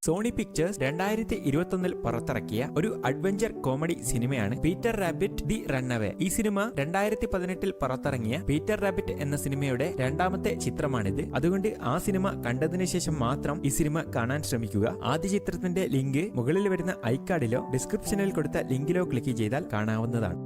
Sony pictures 2021 പുറത്തിറക്കിയ ഒരു adventure comedy സിനിമയാണ് പീറ്റർ റാബിറ്റ് ദി റൺഅവേ. ഈ സിനിമ 2018 പുറത്തിറങ്ങിയ പീറ്റർ റാബിറ്റ് എന്ന സിനിമയുടെ രണ്ടാമത്തെ ചിത്രമാണിത്. അതുകൊണ്ട് ആ സിനിമ കണ്ടതിനു ശേഷം മാത്രം ഈ സിനിമ കാണാൻ ശ്രമിക്കുക. ആദ്യ ചിത്രത്തിന്റെ ലിങ്ക് മുകളിൽ വരുന്ന ഐക്കാർഡിലോ ഡിസ്ക്രിപ്ഷനിൽ കൊടുത്ത ലിങ്കിലോ ക്ലിക്ക് ചെയ്താൽ കാണാവുന്നതാണ്.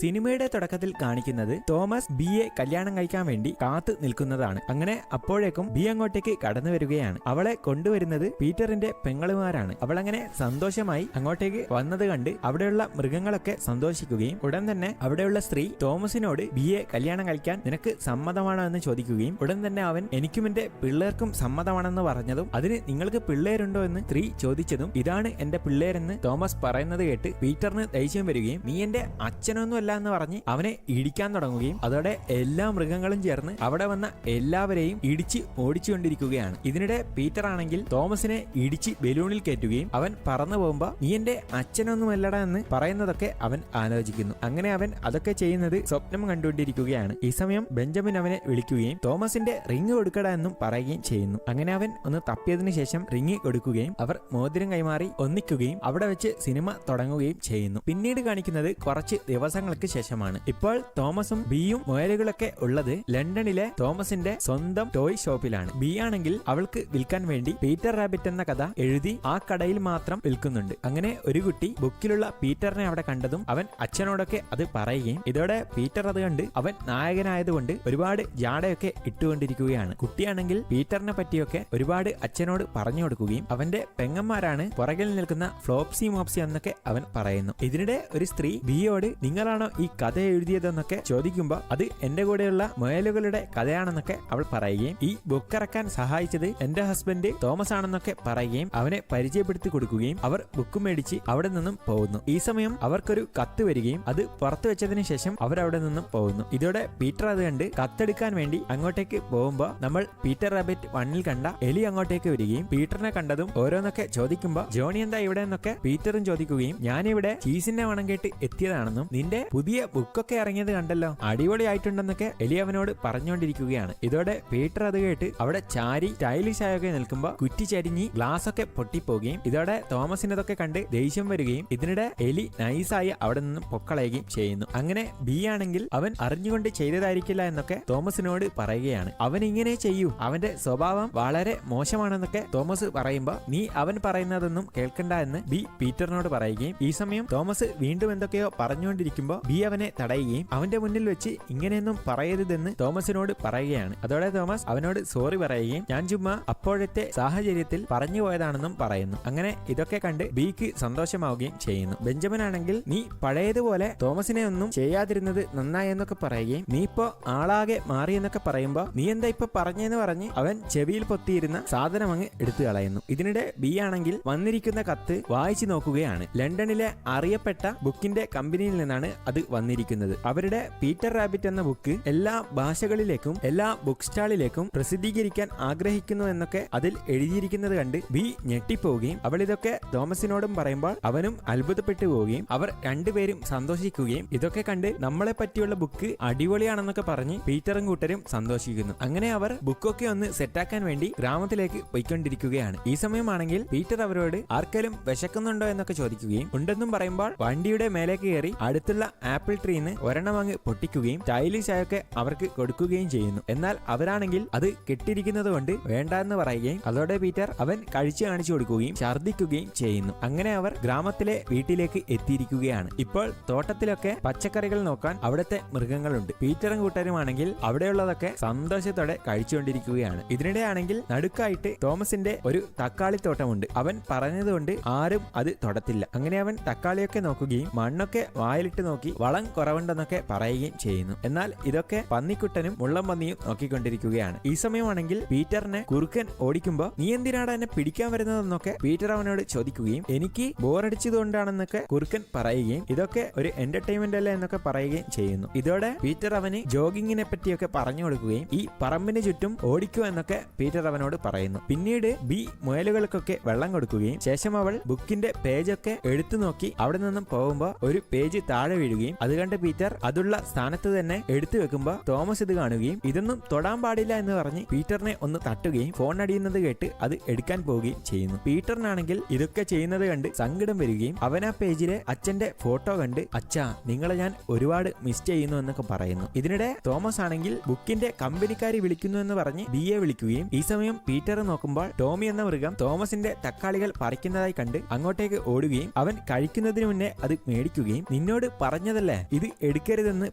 സിനിമയുടെ തുടക്കത്തിൽ കാണിക്കുന്നത് തോമസ് ബിയെ കല്യാണം കഴിക്കാൻ വേണ്ടി കാത്തു നിൽക്കുന്നതാണ്. അങ്ങനെ അപ്പോഴേക്കും ബി അങ്ങോട്ടേക്ക് കടന്നു വരികയാണ്. അവളെ കൊണ്ടുവരുന്നത് പീറ്ററിന്റെ പെങ്ങളുമാരാണ്. അവൾ അങ്ങനെ സന്തോഷമായി അങ്ങോട്ടേക്ക് വന്നത് കണ്ട് അവിടെയുള്ള മൃഗങ്ങളൊക്കെ സന്തോഷിക്കുകയും ഉടൻ തന്നെ അവിടെയുള്ള സ്ത്രീ തോമസിനോട് ബിയെ കല്യാണം കഴിക്കാൻ നിനക്ക് സമ്മതമാണോ എന്ന് ചോദിക്കുകയും ഉടൻ തന്നെ അവൻ എനിക്കും എന്റെ പിള്ളേർക്കും സമ്മതമാണെന്ന് പറഞ്ഞതും അതിന് നിങ്ങൾക്ക് പിള്ളേരുണ്ടോ എന്ന് സ്ത്രീ ചോദിച്ചതും ഇതാണ് എന്റെ പിള്ളേരെന്ന് തോമസ് പറയുന്നത് കേട്ട് പീറ്ററിന് ദേഷ്യം വരികയും നീ എന്റെ അച്ഛനൊന്നും എന്ന് പറഞ്ഞ് അവനെ ഇടിക്കാൻ തുടങ്ങുകയും അതോടെ എല്ലാ മൃഗങ്ങളും ചേർന്ന് അവിടെ വന്ന എല്ലാവരെയും ഇടിച്ച് ഓടിച്ചുകൊണ്ടിരിക്കുകയാണ്. ഇതിനിടെ പീറ്റർ ആണെങ്കിൽ തോമസിനെ ഇടിച്ച് ബലൂണിൽ കയറ്റുകയും അവൻ പറന്നു പോകുമ്പോ നീ എന്റെ അച്ഛനൊന്നുമല്ലടാ എന്ന് പറയുന്നതൊക്കെ അവൻ ആലോചിക്കുന്നു. അങ്ങനെ അവൻ അതൊക്കെ ചെയ്യുന്നത് സ്വപ്നം കണ്ടുകൊണ്ടിരിക്കുകയാണ്. ഈ സമയം ബെഞ്ചമിൻ അവനെ വിളിക്കുകയും തോമസിന്റെ റിങ് കൊടുക്കടാ എന്നും പറയുകയും ചെയ്യുന്നു. അങ്ങനെ അവൻ ഒന്ന് തപ്പിയതിനു ശേഷം റിങ് കൊടുക്കുകയും അവർ മോതിരം കൈമാറി ഒന്നിക്കുകയും അവിടെ വെച്ച് സിനിമ തുടങ്ങുകയും ചെയ്യുന്നു. പിന്നീട് കാണിക്കുന്നത് കുറച്ച് ദിവസങ്ങൾ ശേഷമാണ്. ഇപ്പോൾ തോമസും ബിയും മുയലുകളൊക്കെ ഉള്ളത് ലണ്ടനിലെ തോമസിന്റെ സ്വന്തം ടോയ് ഷോപ്പിലാണ്. ബി ആണെങ്കിൽ അവൾക്ക് വിൽക്കാൻ വേണ്ടി പീറ്റർ റാബിറ്റ് എന്ന കഥ എഴുതി ആ കടയിൽ മാത്രം വിൽക്കുന്നുണ്ട്. അങ്ങനെ ഒരു കുട്ടി ബുക്കിലുള്ള പീറ്ററിനെ അവിടെ കണ്ടതും അവൻ അച്ഛനോടൊക്കെ അത് പറയുകയും ഇതോടെ പീറ്റർ അത് കണ്ട് അവൻ നായകനായതുകൊണ്ട് ഒരുപാട് ജാടയൊക്കെ ഇട്ടുകൊണ്ടിരിക്കുകയാണ്. കുട്ടിയാണെങ്കിൽ പീറ്ററിനെ പറ്റിയൊക്കെ ഒരുപാട് അച്ഛനോട് പറഞ്ഞു കൊടുക്കുകയും അവന്റെ പെങ്ങന്മാരാണ് പുറകിൽ നിൽക്കുന്ന ഫ്ലോപ്സി മോപ്സി എന്നൊക്കെ അവൻ പറയുന്നു. ഇതിനിടെ ഒരു സ്ത്രീ ബിയോട് നിങ്ങളാണോ ഈ കഥ എഴുതിയതെന്നൊക്കെ ചോദിക്കുമ്പോ അത് എന്റെ കൂടെയുള്ള മുയലുകളുടെ കഥയാണെന്നൊക്കെ അവൾ പറയുകയും ഈ ബുക്ക് ഇറക്കാൻ സഹായിച്ചത് എന്റെ ഹസ്ബൻഡ് തോമസ് ആണെന്നൊക്കെ പറയുകയും അവനെ പരിചയപ്പെടുത്തി കൊടുക്കുകയും അവർ ബുക്ക് മേടിച്ച് അവിടെ നിന്നും പോകുന്നു. ഈ സമയം അവർക്കൊരു കത്ത് വരികയും അത് പുറത്തു വെച്ചതിന് ശേഷം അവരവിടെ നിന്നും പോകുന്നു. ഇതോടെ പീറ്റർ അത് കണ്ട് കത്തെടുക്കാൻ വേണ്ടി അങ്ങോട്ടേക്ക് പോകുമ്പോ നമ്മൾ പീറ്റർ റാബിറ്റ് 1 കണ്ട എലി അങ്ങോട്ടേക്ക് വരികയും പീറ്ററിനെ കണ്ടതും ഓരോന്നൊക്കെ ചോദിക്കുമ്പോ ജോണി എന്താ ഇവിടെ എന്നൊക്കെ പീറ്ററും ചോദിക്കുകയും ഞാനിവിടെ ചീസിന്റെ മണം കേട്ട് എത്തിയതാണെന്നും നിന്റെ പുതിയ ബുക്കൊക്കെ ഇറങ്ങിയത് കണ്ടല്ലോ അടിപൊളിയായിട്ടുണ്ടെന്നൊക്കെ എലി അവനോട് പറഞ്ഞുകൊണ്ടിരിക്കുകയാണ്. ഇതോടെ പീറ്റർ അത് കേട്ട് അവിടെ ചാരി സ്റ്റൈലിഷ് ആയൊക്കെ നിൽക്കുമ്പോ കുറ്റി ചരിഞ്ഞ് ഗ്ലാസ് ഒക്കെ പൊട്ടിപ്പോകുകയും ഇതോടെ തോമസിനതൊക്കെ കണ്ട് ദേഷ്യം വരികയും ഇതിനിടെ എലി നൈസായി അവിടെ നിന്നും പൊക്കളയുകയും ചെയ്യുന്നു. അങ്ങനെ ബി ആണെങ്കിൽ അവൻ അറിഞ്ഞുകൊണ്ട് ചെയ്തതായിരിക്കില്ല എന്നൊക്കെ തോമസിനോട് പറയുകയാണ്. അവൻ ഇങ്ങനെ ചെയ്യൂ, അവന്റെ സ്വഭാവം വളരെ മോശമാണെന്നൊക്കെ തോമസ് പറയുമ്പോ നീ അവൻ പറയുന്നതൊന്നും കേൾക്കണ്ട എന്ന് ബി പീറ്ററിനോട് പറയുകയും ഈ സമയം തോമസ് വീണ്ടും എന്തൊക്കെയോ പറഞ്ഞുകൊണ്ടിരിക്കുമ്പോ ബി അവനെ തടയുകയും അവന്റെ മുന്നിൽ വെച്ച് ഇങ്ങനെയൊന്നും പറയരുതെന്ന് തോമസിനോട് പറയുകയാണ്. അതോടെ തോമസ് അവനോട് സോറി പറയുകയും ഞാൻ ചുമ്മാ അപ്പോഴത്തെ സാഹചര്യത്തിൽ പറഞ്ഞു പോയതാണെന്നും പറയുന്നു. അങ്ങനെ ഇതൊക്കെ കണ്ട് ബിക്ക് സന്തോഷമാവുകയും ചെയ്യുന്നു. ബെഞ്ചമിൻ ആണെങ്കിൽ നീ പഴയതുപോലെ തോമസിനെ ഒന്നും ചെയ്യാതിരുന്നത് നന്നായെന്നൊക്കെ പറയുകയും നീ ഇപ്പോ ആളാകെ മാറിയെന്നൊക്കെ പറയുമ്പോ നീ എന്താ ഇപ്പൊ പറഞ്ഞെന്ന് പറഞ്ഞ് അവൻ ചെവിയിൽ പൊത്തിയിരുന്ന സാധനം അങ്ങ് എടുത്തു കളയുന്നു. ഇതിനിടെ ബി ആണെങ്കിൽ വന്നിരിക്കുന്ന കത്ത് വായിച്ചു നോക്കുകയാണ്. ലണ്ടനിലെ അറിയപ്പെട്ട ബുക്കിന്റെ കമ്പനിയിൽ നിന്നാണ് അത് വന്നിരിക്കുന്നത്. അവരുടെ പീറ്റർ റാബിറ്റ് എന്ന ബുക്ക് എല്ലാ ഭാഷകളിലേക്കും എല്ലാ ബുക്ക് സ്റ്റാളിലേക്കും പ്രസിദ്ധീകരിക്കാൻ ആഗ്രഹിക്കുന്നു എന്നൊക്കെ അതിൽ എഴുതിയിരിക്കുന്നത് കണ്ട് ബി ഞെട്ടിപ്പോവുകയും അവൾ ഇതൊക്കെ തോമസിനോടും പറയുമ്പോൾ അവനും അത്ഭുതപ്പെട്ടു പോവുകയും അവർ രണ്ടുപേരും സന്തോഷിക്കുകയും ഇതൊക്കെ കണ്ട് നമ്മളെ പറ്റിയുള്ള ബുക്ക് അടിപൊളിയാണെന്നൊക്കെ പറഞ്ഞ് പീറ്ററും കൂട്ടരും സന്തോഷിക്കുന്നു. അങ്ങനെ അവർ ബുക്കൊക്കെ ഒന്ന് സെറ്റാക്കാൻ വേണ്ടി ഗ്രാമത്തിലേക്ക് പോയിക്കൊണ്ടിരിക്കുകയാണ്. ഈ സമയമാണെങ്കിൽ പീറ്റർ അവരോട് ആർക്കെങ്കിലും വിശക്കുന്നുണ്ടോ എന്നൊക്കെ ചോദിക്കുകയും ഉണ്ടെന്നും പറയുമ്പോൾ വണ്ടിയുടെ മേലേക്ക് കയറി അടുത്തുള്ള ആപ്പിൾ ട്രീന്ന് ഒരെണ്ണം അങ്ങ് പൊട്ടിക്കുകയും സ്റ്റൈലിഷ് ആയൊക്കെ അവർക്ക് കൊടുക്കുകയും ചെയ്യുന്നു. എന്നാൽ അവരാണെങ്കിൽ അത് കെട്ടിരിക്കുന്നത് കൊണ്ട് വേണ്ടെന്ന് പറയുകയും അതോടെ പീറ്റർ അവൻ കഴിച്ചു കാണിച്ചു കൊടുക്കുകയും ഛർദ്ദിക്കുകയും ചെയ്യുന്നു. അങ്ങനെ അവർ ഗ്രാമത്തിലെ വീട്ടിലേക്ക് എത്തിയിരിക്കുകയാണ്. ഇപ്പോൾ തോട്ടത്തിലൊക്കെ പച്ചക്കറികൾ നോക്കാൻ അവിടുത്തെ മൃഗങ്ങളുണ്ട്. പീറ്ററും കൂട്ടരുമാണെങ്കിൽ അവിടെയുള്ളതൊക്കെ സന്തോഷത്തോടെ കഴിച്ചുകൊണ്ടിരിക്കുകയാണ്. ഇതിനിടെ ആണെങ്കിൽ നടുക്കായിട്ട് തോമസിന്റെ ഒരു തക്കാളിത്തോട്ടമുണ്ട്. അവൻ പറഞ്ഞതുകൊണ്ട് ആരും അത് തൊടത്തില്ല. അങ്ങനെ അവൻ തക്കാളിയൊക്കെ നോക്കുകയും മണ്ണൊക്കെ വായിലിട്ട് നോക്കി വളം കുറവുണ്ടെന്നൊക്കെ പറയുകയും ചെയ്യുന്നു. എന്നാൽ ഇതൊക്കെ പന്നിക്കുട്ടനും മുള്ളം പന്നിയും നോക്കിക്കൊണ്ടിരിക്കുകയാണ്. ഈ സമയമാണെങ്കിൽ പീറ്ററിനെ കുറുക്കൻ ഓടിക്കുമ്പോ നീ എന്തിനാണ് എന്നെ പിടിക്കാൻ വരുന്നതെന്നൊക്കെ പീറ്റർ അവനോട് ചോദിക്കുകയും എനിക്ക് ബോറടിച്ചതുകൊണ്ടാണെന്നൊക്കെ കുറുക്കൻ പറയുകയും ഇതൊക്കെ ഒരു എന്റർടൈൻമെന്റ് അല്ലേ എന്നൊക്കെ പറയുകയും ചെയ്യുന്നു. ഇതോടെ പീറ്റർ അവന് ജോഗിങ്ങിനെ പറ്റിയൊക്കെ പറഞ്ഞു കൊടുക്കുകയും ഈ പറമ്പിന് ചുറ്റും ഓടിക്കുക എന്നൊക്കെ പീറ്റർ അവനോട് പറയുന്നു. പിന്നീട് ബി മുയലുകൾക്കൊക്കെ വെള്ളം കൊടുക്കുകയും ശേഷം അവൾ ബുക്കിന്റെ പേജൊക്കെ എടുത്തു നോക്കി അവിടെ നിന്നും പോകുമ്പോ ഒരു പേജ് താഴെ വീഴുകയും വരികയും അത് കണ്ട് പീറ്റർ അതുള്ള സ്ഥാനത്ത് തന്നെ എടുത്തു വെക്കുമ്പോൾ തോമസ് ഇത് കാണുകയും ഇതൊന്നും തൊടാൻ പാടില്ല എന്ന് പറഞ്ഞ് പീറ്ററിനെ ഒന്ന് തട്ടുകയും ഫോൺ അടിയുന്നത് കേട്ട് അത് എടുക്കാൻ പോവുകയും ചെയ്യുന്നു. പീറ്ററിനാണെങ്കിൽ ഇതൊക്കെ ചെയ്യുന്നത് കണ്ട് സങ്കടം വരികയും അവൻ ആ പേജിലെ അച്ഛന്റെ ഫോട്ടോ കണ്ട് അച്ഛാ നിങ്ങളെ ഞാൻ ഒരുപാട് മിസ് ചെയ്യുന്നു എന്നൊക്കെ പറയുന്നു. ഇതിനിടെ തോമസ് ആണെങ്കിൽ ബുക്കിന്റെ കമ്പനിക്കാരി വിളിക്കുന്നു എന്ന് പറഞ്ഞ് ബിയെ വിളിക്കുകയും ഈ സമയം പീറ്റർ നോക്കുമ്പോൾ ടോമി എന്ന മൃഗം തോമസിന്റെ തക്കാളികൾ പറിക്കുന്നതായി കണ്ട് അങ്ങോട്ടേക്ക് ഓടുകയും അവൻ കഴിക്കുന്നതിന് മുന്നേ അത് മേടിക്കുകയും നിന്നോട് പറഞ്ഞതല്ലേ ഇത് എടുക്കരുതെന്ന്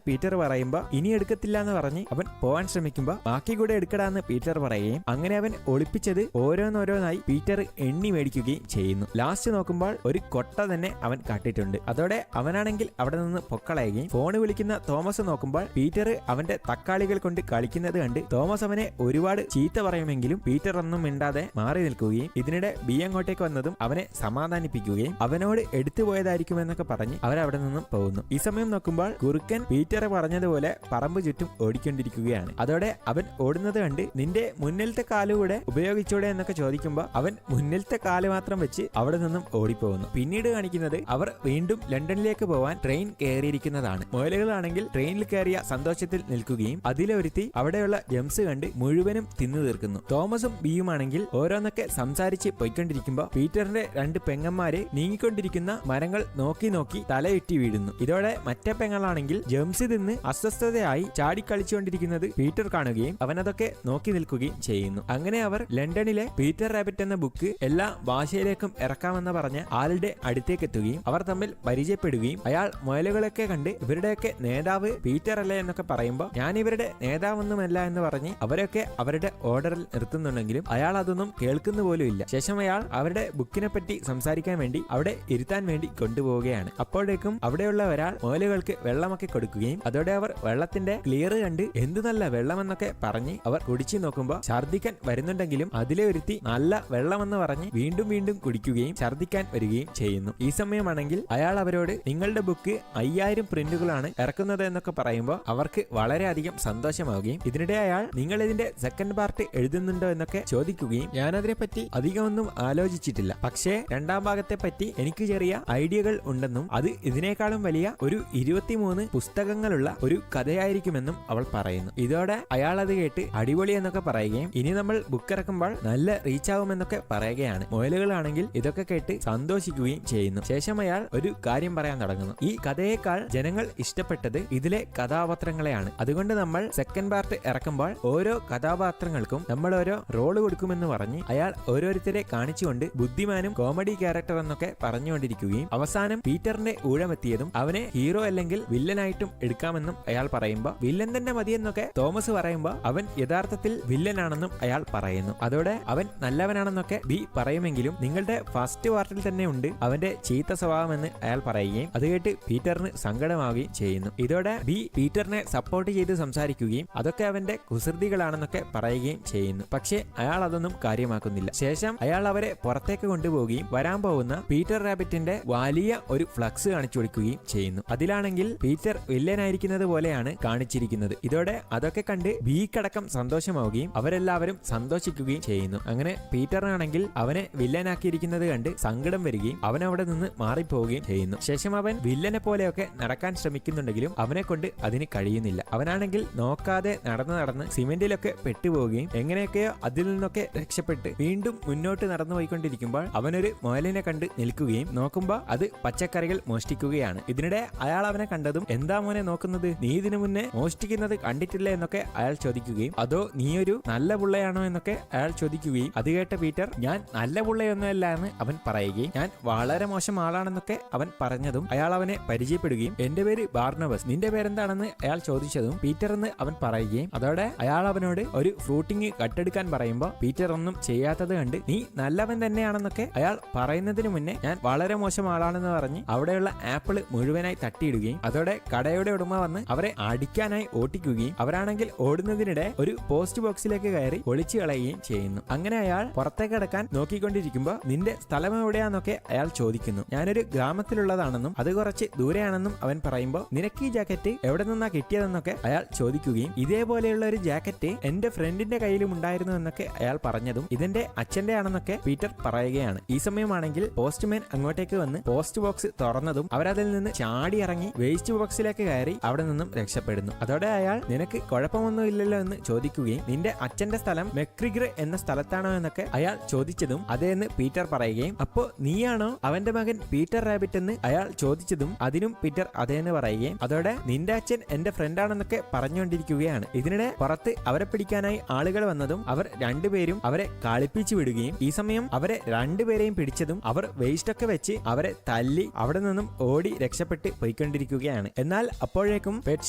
പീറ്റർ പറയുമ്പോ ഇനി എടുക്കത്തില്ല എന്ന് പറഞ്ഞ് അവൻ പോവാൻ ശ്രമിക്കുമ്പോ ബാക്കി കൂടെ എടുക്കടാന്ന് പീറ്റർ പറയുകയും അങ്ങനെ അവൻ ഒളിപ്പിച്ചത് ഓരോന്നോരോന്നായി പീറ്റർ എണ്ണി മേടിക്കുകയും ചെയ്യുന്നു. ലാസ്റ്റ് നോക്കുമ്പോൾ ഒരു കൊട്ട തന്നെ അവൻ കാട്ടിട്ടുണ്ട്. അതോടെ അവനാണെങ്കിൽ അവിടെ നിന്ന് പൊക്കളയുകയും ഫോണ് വിളിക്കുന്ന തോമസ് നോക്കുമ്പോൾ പീറ്റർ അവന്റെ തക്കാളികൾ കൊണ്ട് കളിക്കുന്നത് കണ്ട് തോമസ് അവനെ ഒരുപാട് ചീത്ത പറയുമെങ്കിലും പീറ്റർ ഒന്നും മിണ്ടാതെ മാറി നിൽക്കുകയും ഇതിനിടെ ബി അങ്ങോട്ടേക്ക് വന്നതും അവനെ സമാധാനിപ്പിക്കുകയും അവനോട് എടുത്തുപോയതായിരിക്കുമെന്നൊക്കെ പറഞ്ഞ് അവരവിടെ നിന്നും പോകുന്നു. ഈ സമയം നോക്കുമ്പോൾ കുറുക്കൻ പീറ്റർ പറഞ്ഞതുപോലെ പറമ്പ് ചുറ്റും ഓടിക്കൊണ്ടിരിക്കുകയാണ്. അതോടെ അവൻ ഓടുന്നത് കണ്ട് നിന്റെ മുന്നിലത്തെ കാലുകൂടെ ഉപയോഗിച്ചൂടെ എന്നൊക്കെ ചോദിക്കുമ്പോൾ അവൻ മുന്നിലത്തെ കാല് മാത്രം വെച്ച് അവിടെ നിന്നും ഓടിപ്പോകുന്നു. പിന്നീട് കാണിക്കുന്നത് അവർ വീണ്ടും ലണ്ടനിലേക്ക് പോവാൻ ട്രെയിൻ കയറിയിരിക്കുന്നതാണ്. മുയലുകളാണെങ്കിൽ ട്രെയിനിൽ കയറിയ സന്തോഷത്തിൽ നിൽക്കുകയും അതിലെ ഒരുത്തി അവിടെയുള്ള ജംസ് കണ്ട് മുഴുവനും തിന്നു തീർക്കുന്നു. തോമസും ബിയുമാണെങ്കിൽ ഓരോന്നൊക്കെ സംസാരിച്ച് പോയിക്കൊണ്ടിരിക്കുമ്പോൾ പീറ്ററിന്റെ രണ്ട് പെങ്ങന്മാരെ നീങ്ങിക്കൊണ്ടിരിക്കുന്ന മരങ്ങൾ നോക്കി നോക്കി തലയുറ്റി വീഴുന്നു. ഇതോടെ മറ്റേ പെങ്ങളാണെങ്കിൽ ജംസ് തിന്ന് അസ്വസ്ഥതയായി ചാടിക്കളിച്ചുകൊണ്ടിരിക്കുന്നത് പീറ്റർ കാണുകയും അവനതൊക്കെ നോക്കി നിൽക്കുകയും ചെയ്യുന്നു. അങ്ങനെ അവർ ലണ്ടനിലെ പീറ്റർ റാബിറ്റ് എന്ന ബുക്ക് എല്ലാ ഭാഷയിലേക്കും ഇറക്കാമെന്ന് പറഞ്ഞ് ആളുടെ അടുത്തേക്ക് എത്തുകയും അവർ തമ്മിൽ പരിചയപ്പെടുകയും അയാൾ മുയലുകളൊക്കെ കണ്ട് ഇവരുടെയൊക്കെ നേതാവ് പീറ്റർ അല്ലേ എന്നൊക്കെ പറയുമ്പോൾ ഞാൻ ഇവരുടെ നേതാവൊന്നുമല്ല എന്ന് പറഞ്ഞ് അവരൊക്കെ അവരുടെ ഓർഡറിൽ നിർത്തുന്നുണ്ടെങ്കിലും അയാൾ അതൊന്നും കേൾക്കുന്ന പോലും ഇല്ല. ശേഷം അയാൾ അവരുടെ ബുക്കിനെ പറ്റി സംസാരിക്കാൻ വേണ്ടി അവിടെ ഇരുത്താൻ വേണ്ടി കൊണ്ടുപോവുകയാണ്. അപ്പോഴേക്കും അവിടെയുള്ള ഒരാൾ മുയലുകൾക്ക് വെള്ളമൊക്കെ കൊടുക്കുകയും അതോടെ അവർ വെള്ളത്തിന്റെ ക്ലിയർ കണ്ട് എന്ത് നല്ല വെള്ളമെന്നൊക്കെ പറഞ്ഞ് അവർ കുടിച്ചു നോക്കുമ്പോൾ ഛർദിക്കാൻ വരുന്നുണ്ടെങ്കിലും അതിലെ ഒരുത്തി നല്ല വെള്ളമെന്ന് പറഞ്ഞ് വീണ്ടും വീണ്ടും കുടിക്കുകയും ഛർദിക്കാൻ വരികയും ചെയ്യുന്നു. ഈ സമയമാണെങ്കിൽ അയാൾ അവരോട് നിങ്ങളുടെ ബുക്ക് 5000 പ്രിന്റുകളാണ് ഇറക്കുന്നത് എന്നൊക്കെ പറയുമ്പോൾ അവർക്ക് വളരെയധികം സന്തോഷമാവുകയും ഇതിനിടെ അയാൾ നിങ്ങൾ ഇതിന്റെ സെക്കൻഡ് പാർട്ട് എഴുതുന്നുണ്ടോ എന്നൊക്കെ ചോദിക്കുകയും ഞാനതിനെ പറ്റി അധികമൊന്നും ആലോചിച്ചിട്ടില്ല, പക്ഷേ രണ്ടാം ഭാഗത്തെ പറ്റി എനിക്ക് ചെറിയ ഐഡിയകൾ ഉണ്ടെന്നും അത് ഇതിനേക്കാളും വലിയ ഒരു 23 പുസ്തകങ്ങളുള്ള ഒരു കഥയായിരിക്കുമെന്നും അവൾ പറയുന്നു. ഇതോടെ അയാൾ അത് കേട്ട് അടിപൊളി എന്നൊക്കെ പറയുകയും ഇനി നമ്മൾ ബുക്ക് ഇറക്കുമ്പോൾ നല്ല റീച്ച് ആവുമെന്നൊക്കെ പറയുകയാണ്. മുയലുകളാണെങ്കിൽ ഇതൊക്കെ കേട്ട് സന്തോഷിക്കുകയും ചെയ്യുന്നു. ശേഷം അയാൾ ഒരു കാര്യം പറയാൻ തുടങ്ങുന്നു. ഈ കഥയേക്കാൾ ജനങ്ങൾ ഇഷ്ടപ്പെട്ടത് ഇതിലെ കഥാപാത്രങ്ങളെയാണ്. അതുകൊണ്ട് നമ്മൾ സെക്കൻഡ് പാർട്ട് ഇറക്കുമ്പോൾ ഓരോ കഥാപാത്രങ്ങൾക്കും നമ്മൾ ഓരോ റോള് കൊടുക്കുമെന്ന് പറഞ്ഞ് അയാൾ ഓരോരുത്തരെ കാണിച്ചുകൊണ്ട് ബുദ്ധിമാനും കോമഡി ക്യാരക്ടർ എന്നൊക്കെ പറഞ്ഞുകൊണ്ടിരിക്കുകയും അവസാനം പീറ്ററിന്റെ ഊഴമെത്തിയതും അവനെ ഹീറോ അല്ലെങ്കിൽ വില്ലനായിട്ടും എടുക്കാമെന്നും അയാൾ പറയുമ്പോൾ വില്ലൻ തന്നെ മതിയെന്നൊക്കെ തോമസ് പറയുമ്പോൾ അവൻ യഥാർത്ഥത്തിൽ വില്ലനാണെന്നും അയാൾ പറയുന്നു. അതോടെ അവൻ നല്ലവനാണെന്നൊക്കെ ബി പറയുമെങ്കിലും നിങ്ങളുടെ ഫസ്റ്റ് പാർട്ടിൽ തന്നെ ഉണ്ട് അവന്റെ ചീത്ത സ്വഭാവമെന്ന് അയാൾ പറയുകയും അത് കേട്ട് പീറ്ററിന് സങ്കടമാവുകയും ചെയ്യുന്നു. ഇതോടെ ബി പീറ്ററിനെ സപ്പോർട്ട് ചെയ്ത് സംസാരിക്കുകയും അതൊക്കെ അവന്റെ കുസൃതികളാണെന്നൊക്കെ പറയുകയും ചെയ്യുന്നു. പക്ഷേ അയാൾ അതൊന്നും കാര്യമാക്കുന്നില്ല. ശേഷം അയാൾ അവരെ പുറത്തേക്ക് കൊണ്ടുപോവുകയും വരാൻ പോകുന്ന പീറ്റർ റാബിറ്റിന്റെ വലിയ ഒരു ഫ്ലക്സ് കാണിച്ചു കൊടുക്കുകയും ചെയ്യുന്നു. അതിലാണെങ്കിൽ പീറ്റർ വില്ലനായിരിക്കുന്നത് പോലെയാണ് കാണിച്ചിരിക്കുന്നത്. ഇതോടെ അതൊക്കെ കണ്ട് ബിക്കടക്കം സന്തോഷമാവുകയും അവരെല്ലാവരും സന്തോഷിക്കുകയും ചെയ്യുന്നു. അങ്ങനെ പീറ്ററിനാണെങ്കിൽ അവനെ വില്ലനാക്കിയിരിക്കുന്നത് കണ്ട് സങ്കടം വരികയും അവൻ അവിടെ നിന്ന് മാറിപ്പോവുകയും ചെയ്യുന്നു. ശേഷം അവൻ വില്ലനെ പോലെയൊക്കെ നടക്കാൻ ശ്രമിക്കുന്നുണ്ടെങ്കിലും അവനെ കൊണ്ട് അതിന് കഴിയുന്നില്ല. അവനാണെങ്കിൽ നോക്കാതെ നടന്ന് സിമെന്റിലൊക്കെ പെട്ടുപോവുകയും എങ്ങനെയൊക്കെയോ അതിൽ നിന്നൊക്കെ രക്ഷപ്പെട്ട് വീണ്ടും മുന്നോട്ട് നടന്നു പോയിക്കൊണ്ടിരിക്കുമ്പോൾ അവനൊരു മുയലിനെ കണ്ട് നിൽക്കുകയും നോക്കുമ്പോൾ അത് പച്ചക്കറികൾ മോഷ്ടിക്കുകയാണ്. ഇതിനിടെ അയാൾ അവനെ കണ്ടതും എന്താ മോനെ നോക്കുന്നത്, നീ ഇതിനു മുന്നേ മോഷ്ടിക്കുന്നത് കണ്ടിട്ടില്ല എന്നൊക്കെ അയാൾ ചോദിക്കുകയും അതോ നീയൊരു നല്ല പുള്ളയാണോ എന്നൊക്കെ അയാൾ ചോദിക്കുകയും അത് കേട്ട പീറ്റർ ഞാൻ നല്ല പുള്ളയൊന്നുമല്ല എന്ന് അവൻ പറയുകയും ഞാൻ വളരെ മോശം ആളാണെന്നൊക്കെ അവൻ പറഞ്ഞതും അയാൾ അവനെ പരിചയപ്പെടുകയും എന്റെ പേര് ബാർണബസ്, നിന്റെ പേരെന്താണെന്ന് അയാൾ ചോദിച്ചതും പീറ്റർ എന്ന് അവൻ പറയുകയും അതോടെ അയാൾ അവനോട് ഒരു ഫ്രൂട്ടിങ് കട്ടെടുക്കാൻ പറയുമ്പോൾ പീറ്റർ ഒന്നും ചെയ്യാത്തത് കണ്ട് നീ നല്ലവൻ തന്നെയാണെന്നൊക്കെ അയാൾ പറയുന്നതിന് മുന്നേ ഞാൻ വളരെ മോശം ആളാണെന്ന് പറഞ്ഞ് അവിടെയുള്ള ആപ്പിൾ മുഴുവനായി തട്ടിയിടുകയും അതോടെ കടയുടെ ഉടമ വന്ന് അവരെ അടിക്കാനായി ഓട്ടിക്കുകയും അവരാണെങ്കിൽ ഓടുന്നതിനിടെ ഒരു പോസ്റ്റ് ബോക്സിലേക്ക് കയറി ഒളിച്ചു കളയുകയും ചെയ്യുന്നു. അങ്ങനെ അയാൾ പുറത്തേക്ക് കിടക്കാൻ നോക്കിക്കൊണ്ടിരിക്കുമ്പോൾ നിന്റെ സ്ഥലം എവിടെയാന്നൊക്കെ അയാൾ ചോദിക്കുന്നു. ഞാനൊരു ഗ്രാമത്തിലുള്ളതാണെന്നും അത് കുറച്ച് ദൂരെയാണെന്നും അവൻ പറയുമ്പോൾ നിനക്ക് ഈ ജാക്കറ്റ് എവിടെ നിന്നാ കിട്ടിയതെന്നൊക്കെ അയാൾ ചോദിക്കുകയും ഇതേപോലെയുള്ള ഒരു ജാക്കറ്റ് എന്റെ ഫ്രണ്ടിന്റെ കയ്യിലും ഉണ്ടായിരുന്നു എന്നൊക്കെ അയാൾ പറഞ്ഞതും ഇതെന്റെ അച്ഛന്റെ ആണെന്നൊക്കെ പീറ്റർ പറയുകയാണ്. ഈ സമയമാണെങ്കിൽ പോസ്റ്റ്മാൻ അങ്ങോട്ടേക്ക് വന്ന് പോസ്റ്റ് ബോക്സ് തുറന്നതും അവരതിൽ നിന്ന് ചാടി ചാടി ഇറങ്ങി വേസ്റ്റ് ബോക്സിലേക്ക് കയറി അവിടെ നിന്നും രക്ഷപ്പെടുന്നു. അതോടെ അയാൾ നിനക്ക് കുഴപ്പമൊന്നും ഇല്ലല്ലോ എന്ന് ചോദിക്കുകയും നിന്റെ അച്ഛന്റെ സ്ഥലം മെക്രിഗർ എന്ന സ്ഥലത്താണോ എന്നൊക്കെ അയാൾ ചോദിച്ചതും അതേന്ന് പീറ്റർ പറയുകയും അപ്പോ നീയാണോ അവന്റെ മകൻ പീറ്റർ റാബിറ്റ് എന്ന് അയാൾ ചോദിച്ചതും അതിനും പീറ്റർ അതേന്ന് പറയുകയും അതോടെ നിന്റെ അച്ഛൻ എന്റെ ഫ്രണ്ടാണെന്നൊക്കെ പറഞ്ഞുകൊണ്ടിരിക്കുകയാണ്. ഇതിനിടെ പുറത്ത് അവരെ പിടിക്കാനായി ആളുകൾ വന്നതും അവർ രണ്ടുപേരും അവരെ കളിപ്പിച്ചു വിടുകയും ഈ സമയം അവരെ രണ്ടുപേരെയും പിടിച്ചതും അവർ വേസ്റ്റ് ഒക്കെ വെച്ച് അവരെ തല്ലി അവിടെ നിന്നും ഓടി രക്ഷപ്പെട്ട് പോയിക്കൊണ്ടിരിക്കുകയാണ്. എന്നാൽ അപ്പോഴേക്കും പെറ്റ്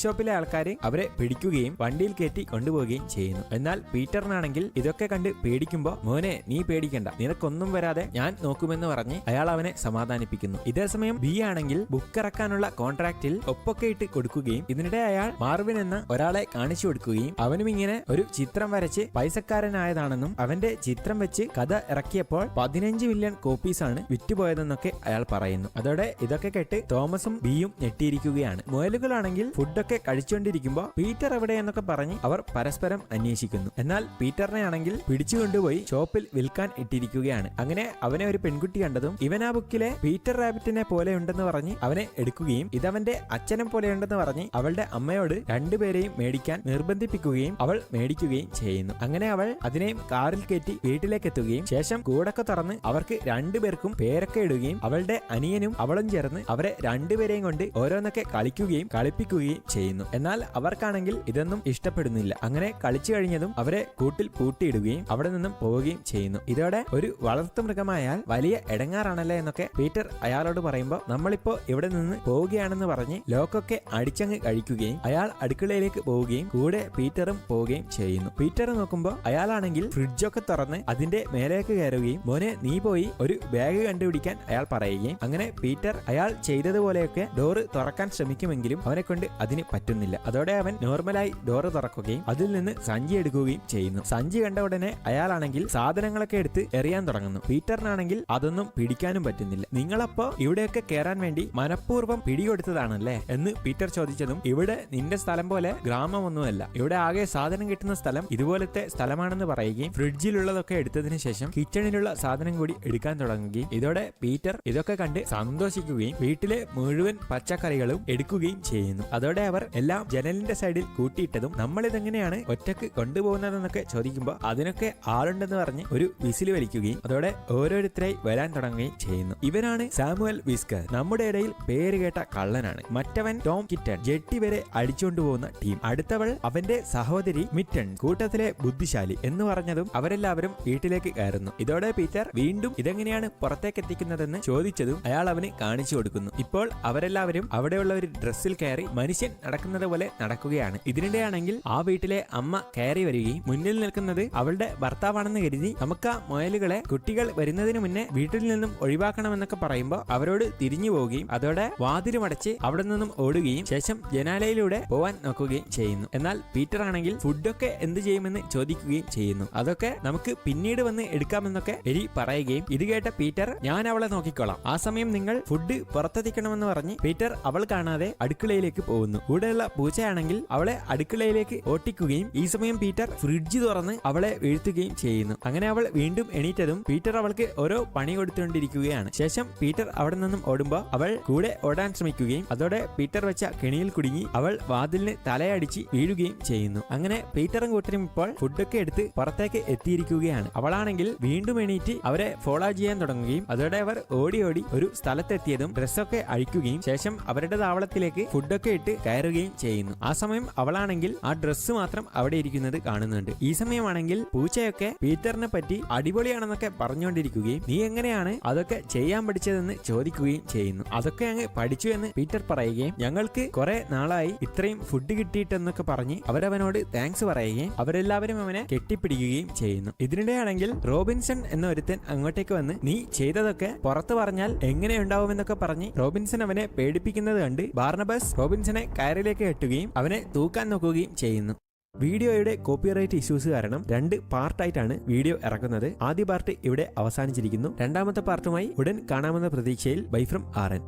ഷോപ്പിലെ ആൾക്കാർ അവരെ പിടിക്കുകയും വണ്ടിയിൽ കയറ്റി കൊണ്ടുപോവുകയും ചെയ്യുന്നു. എന്നാൽ പീറ്ററിനാണെങ്കിൽ ഇതൊക്കെ കണ്ട് പേടിക്കുമ്പോ മോനെ നീ പേടിക്കണ്ട, നിനക്കൊന്നും വരാതെ ഞാൻ നോക്കുമെന്ന് പറഞ്ഞ് അയാൾ അവനെ സമാധാനിപ്പിക്കുന്നു. ഇതേസമയം ബി ആണെങ്കിൽ ബുക്ക് ഇറക്കാനുള്ള കോൺട്രാക്റ്റിൽ ഒപ്പൊക്കെ ഇട്ട് കൊടുക്കുകയും ഇതിനിടെ അയാൾ മാർവിൻ എന്ന ഒരാളെ കാണിച്ചു കൊടുക്കുകയും അവനും ഇങ്ങനെ ഒരു ചിത്രം വരച്ച് പൈസക്കാരനായതാണെന്നും അവന്റെ ചിത്രം വെച്ച് കഥ ഇറക്കിയപ്പോൾ 15 മില്യൺ കോപ്പീസ് ആണ് വിറ്റുപോയതെന്നൊക്കെ അയാൾ പറയുന്നു. അതോടെ ഇതൊക്കെ കേട്ട് തോമസും ബിയും ഞെട്ടിയിരിക്കുകയാണ്. മുയലുകളാണെങ്കിൽ ഫുഡൊക്കെ കഴിച്ചുകൊണ്ടിരിക്കുമ്പോ പീറ്റർ എവിടെ എന്നൊക്കെ പറഞ്ഞ് അവർ പരസ്പരം അന്വേഷിക്കുന്നു. എന്നാൽ പീറ്ററിനെ ആണെങ്കിൽ പിടിച്ചുകൊണ്ടുപോയി ഷോപ്പിൽ വിൽക്കാൻ ഇട്ടിരിക്കുകയാണ്. അങ്ങനെ അവനെ ഒരു പെൺകുട്ടി കണ്ടതും ഇവൻ ആ ബുക്കിലെ പീറ്റർ റാബിറ്റിനെ പോലെ ഉണ്ടെന്ന് പറഞ്ഞ് അവനെ എടുക്കുകയും ഇതവന്റെ അച്ഛനെ പോലെയുണ്ടെന്ന് പറഞ്ഞ് അവളുടെ അമ്മയോട് രണ്ടുപേരെയും മേടിക്കാൻ നിർബന്ധിപ്പിക്കുകയും അവൾ മേടിക്കുകയും ചെയ്യുന്നു. അങ്ങനെ അവൾ അതിനെയും കാറിൽ കയറ്റി വീട്ടിലേക്ക് എത്തുകയും ശേഷം കൂടൊക്കെ തുറന്ന് അവർക്ക് രണ്ടുപേർക്കും പേരൊക്കെ ഇടുകയും അവളുടെ അനിയനും അവളും ചേർന്ന് അവരെ രണ്ടുപേരെയും കൊണ്ട് ഓരോന്നൊക്കെ കളിക്കുകയും കളിപ്പിക്കുകയും ചെയ്യുന്നു. എന്നാൽ അവർക്കാണെങ്കിൽ ഇതൊന്നും ഇഷ്ടപ്പെടുന്നില്ല. അങ്ങനെ കളിച്ചു കഴിഞ്ഞതും അവരെ കൂട്ടിൽ പൂട്ടിയിടുകയും അവിടെ നിന്നും പോവുകയും ചെയ്യുന്നു. ഇതോടെ ഒരു വളർത്തു മൃഗമായാൽ വലിയ എടങ്ങാറാണല്ലേ എന്നൊക്കെ പീറ്റർ അയാളോട് പറയുമ്പോൾ നമ്മളിപ്പോ ഇവിടെ നിന്ന് പോവുകയാണെന്ന് പറഞ്ഞ് ലോക്കൊക്കെ അടിച്ചങ്ങ് കഴിക്കുകയും അയാൾ അടുക്കളയിലേക്ക് പോവുകയും കൂടെ പീറ്ററും പോവുകയും ചെയ്യുന്നു. പീറ്റർ നോക്കുമ്പോൾ അയാളാണെങ്കിൽ ഫ്രിഡ്ജൊക്കെ തുറന്ന് അതിന്റെ മേലേക്ക് കയറുകയും മോനെ നീ പോയി ഒരു ബാഗ് കണ്ടുപിടിക്കാൻ അയാൾ പറയുകയും അങ്ങനെ പീറ്റർ അയാൾ ചെയ്തതുപോലെയൊക്കെ ഡോറ് തുറക്കാൻ ശ്രമിക്കുമെങ്കിലും അവനെ കൊണ്ട് അതിന് പറ്റുന്നില്ല. അതോടെ അവൻ നോർമലായി ഡോറ് തുറക്കുകയും അതിൽ നിന്ന് സഞ്ചി എടുക്കുകയും ചെയ്യുന്നു. സഞ്ചി കണ്ട ഉടനെ അയാളാണെങ്കിൽ സാധനങ്ങളൊക്കെ എടുത്ത് എറിയാൻ തുടങ്ങുന്നു. പീറ്ററിനാണെങ്കിൽ അതൊന്നും പിടിക്കാനും പറ്റുന്നില്ല. നിങ്ങളപ്പോ ഇവിടെയൊക്കെ കയറാൻ വേണ്ടി മനഃപൂർവ്വം പിടികൊടുത്തതാണല്ലേ എന്ന് പീറ്റർ ചോദിച്ചതും ഇവിടെ നിന്റെ സ്ഥലം പോലെ ഗ്രാമമൊന്നുമല്ല, ഇവിടെ ആകെ സാധനം കിട്ടുന്ന സ്ഥലം ഇതുപോലത്തെ സ്ഥലമാണെന്ന് പറയുകയും ഫ്രിഡ്ജിലുള്ളതൊക്കെ എടുത്തതിന് ശേഷം കിച്ചണിലുള്ള സാധനം കൂടി എടുക്കാൻ തുടങ്ങുകയും ഇതോടെ പീറ്റർ ഇതൊക്കെ കണ്ട് സന്തോഷിക്കുകയും വീട്ടിലെ മുഴുവൻ പച്ചക്കറികളും എടുക്കുകയും ചെയ്യുന്നു. അതോടെ അവർ എല്ലാം ജനലിന്റെ സൈഡിൽ കൂട്ടിയിട്ടതും നമ്മളിതെങ്ങനെയാണ് ഒറ്റക്ക് കൊണ്ടുപോകുന്നതെന്നൊക്കെ ചോദിക്കുമ്പോൾ അതിനൊക്കെ ആളുണ്ടെന്ന് പറഞ്ഞ് ഒരു വിസിൽ വലിക്കുകയും അതോടെ ഓരോരുത്തരായി വരാൻ തുടങ്ങുകയും ചെയ്യുന്നു. ഇവനാണ് സാമുവൽ വിസ്കർ, നമ്മുടെ ഇടയിൽ പേര് കേട്ട കള്ളനാണ്. മറ്റവൻ ടോം കിറ്റൺ, ജെട്ടി വരെ അടിച്ചുകൊണ്ടുപോകുന്ന ടീം. അടുത്തവൾ അവന്റെ സഹോദരി മിറ്റൺ, കൂട്ടത്തിലെ ബുദ്ധിശാലി എന്ന് പറഞ്ഞതും അവരെല്ലാവരും വീട്ടിലേക്ക് കയറുന്നു. ഇതോടെ പീറ്റർ വീണ്ടും ഇതെങ്ങനെയാണ് പുറത്തേക്ക് എത്തിക്കുന്നതെന്ന് ചോദിച്ചതും അയാൾ അവന് കാണിച്ചു കൊടുക്കുന്നു. ഇപ്പോൾ അവരെല്ലാവരും അവിടെയുള്ള ഒരു ഡ്രസ്സിൽ കയറി മനുഷ്യൻ നടക്കുന്നത് പോലെ നടക്കുകയാണ്. ഇതിനിടെയാണെങ്കിൽ ആ വീട്ടിലെ അമ്മ കയറി വരികയും മുന്നിൽ നിൽക്കുന്നത് അവളുടെ ഭർത്താവാണെന്ന് കരുതി നമുക്ക് ആ മുയലുകളെ കുട്ടികൾ വരുന്നതിന് മുന്നേ വീട്ടിൽ നിന്നും ഒഴിവാക്കണമെന്നൊക്കെ പറയുമ്പോൾ അവരോട് തിരിഞ്ഞു പോവുകയും അതോടെ വാതിലുമടച്ച് അവിടെ നിന്നും ഓടുകയും ശേഷം ജനാലയിലൂടെ പോവാൻ നോക്കുകയും ചെയ്യുന്നു. എന്നാൽ പീറ്റർ ആണെങ്കിൽ ഫുഡൊക്കെ എന്ത് ചെയ്യുമെന്ന് ചോദിക്കുകയും ചെയ്യുന്നു. അതൊക്കെ നമുക്ക് പിന്നീട് വന്ന് എടുക്കാമെന്നൊക്കെ എരി പറയുകയും ഇത് കേട്ട പീറ്റർ ഞാൻ അവളെ നോക്കിക്കോളാം, ആ സമയം നിങ്ങൾ ഫുഡ് പുറത്തെത്തിക്കണമെന്ന് പറഞ്ഞ് പീറ്റർ അവൾ കാണാതെ അടുക്കളയിലേക്ക് പോകുന്നു. കൂടെയുള്ള പൂച്ചയാണെങ്കിൽ അവളെ അടുക്കളയിലേക്ക് ഓട്ടിക്കുകയും ഈ സമയം പീറ്റർ ഫ്രിഡ്ജ് തുറന്ന് അവളെ വീഴ്ത്തുകയും ചെയ്യുന്നു. അങ്ങനെ അവൾ വീണ്ടും എണീറ്റതും പീറ്റർ അവൾക്ക് ഓരോ പണി കൊടുത്തുകൊണ്ടിരിക്കുകയാണ്. ശേഷം പീറ്റർ അവിടെ നിന്നും ഓടുമ്പോൾ അവൾ കൂടെ ഓടാൻ ശ്രമിക്കുകയും അതോടെ പീറ്റർ വെച്ച കെണിയിൽ കുടുങ്ങി അവൾ വാതിലിന് തലയടിച്ച് വീഴുകയും ചെയ്യുന്നു. അങ്ങനെ പീറ്ററും കൂട്ടരും ഇപ്പോൾ ഫുഡൊക്കെ എടുത്ത് പുറത്തേക്ക് എത്തിയിരിക്കുകയാണ്. അവളാണെങ്കിൽ വീണ്ടും എണീറ്റ് അവരെ ഫോളോ ചെയ്യാൻ തുടങ്ങുകയും അതോടെ അവർ ഓടി ഓടി ഒരു സ്ഥലത്തെത്തിയതും ഡ്രസ്സൊക്കെ അഴിക്കുകയും ശേഷം അവരുടെ താവളത്തിലേക്ക് ഫുഡൊക്കെ ഇട്ട് കയറുകയും ചെയ്യുന്നു. ആ സമയം അവളാണെങ്കിൽ ആ ഡ്രസ്സ് മാത്രം അവിടെ ഇരിക്കുന്നത് കാണുന്നുണ്ട്. ഈ സമയമാണെങ്കിൽ പൂച്ചയൊക്കെ പീറ്ററിനെ പറ്റി അടിപൊളിയാണെന്നൊക്കെ പറഞ്ഞുകൊണ്ടിരിക്കുകയും നീ എങ്ങനെയാണ് അതൊക്കെ ചെയ്യാൻ പഠിച്ചതെന്ന് ചോദിക്കുകയും ചെയ്യുന്നു. അതൊക്കെ അങ്ങ് പഠിച്ചു എന്ന് പീറ്റർ പറയുകയും ഞങ്ങൾക്ക് കുറെ നാളായി ഇത്രയും ഫുഡ് കിട്ടിയിട്ടെന്നൊക്കെ പറഞ്ഞ് അവരവനോട് താങ്ക്സ് പറയുകയും അവരെല്ലാവരും അവനെ കെട്ടിപ്പിടിക്കുകയും ചെയ്യുന്നു. ഇതിനിടെയാണെങ്കിൽ റോബിൻസൺ എന്ന ഒരുത്തൻ അങ്ങോട്ടേക്ക് വന്ന് നീ ചെയ്തതൊക്കെ പുറത്തു പറഞ്ഞാൽ എങ്ങനെയുണ്ടാവുമെന്നൊക്കെ പറഞ്ഞ് റോബിൻസൺ അവനെ പേടിപ്പിക്കുന്നത് കണ്ട് ബാർണബാസ് റോബിൻസനെ കയറിലേക്ക് കെട്ടുകയും അവനെ തൂക്കാൻ നോക്കുകയും ചെയ്യുന്നു. വീഡിയോയുടെ കോപ്പിറൈറ്റ് ഇഷ്യൂസ് കാരണം 2 പാർട്ടായിട്ടാണ് വീഡിയോ ഇറക്കുന്നത്. ആദ്യ പാർട്ട് ഇവിടെ അവസാനിച്ചിരിക്കുന്നു. രണ്ടാമത്തെ പാർട്ടുമായി ഉടൻ കാണാമെന്ന പ്രതീക്ഷയിൽ ബൈ ഫ്രം ആർ എൻ.